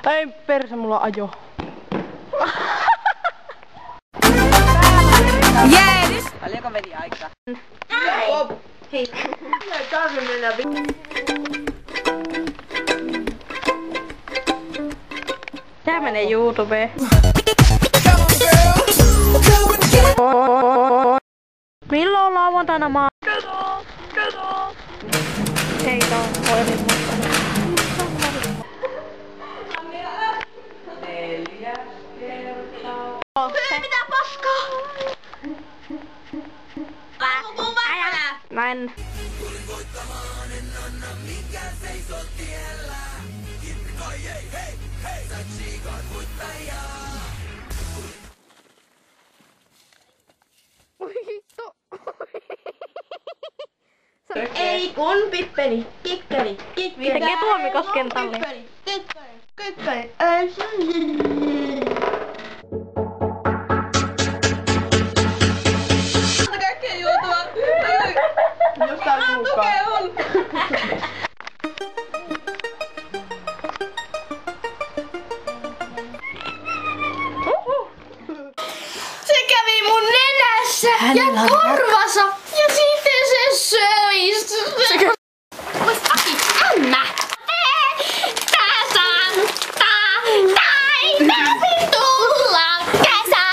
Ei perse, mulla ajo. Jees! Paljonko meni aikaa? Hei. Ei tarvi mennä tää menee YouTubeen. Milloin on lauantaina maa? Hei, tää on koirin musta. Mitä paskaa? Näin. Ei kun pippeli, kikkeli, kikkeli. Tekee Tuomikosken talli. Kikkeli. Kaikkea juotua. Jos tää Tukee on. Se kävi mun nenässä ja korvassa ja sitten se söi. Ois Aki, ämmä! Tainasi tulla kesä!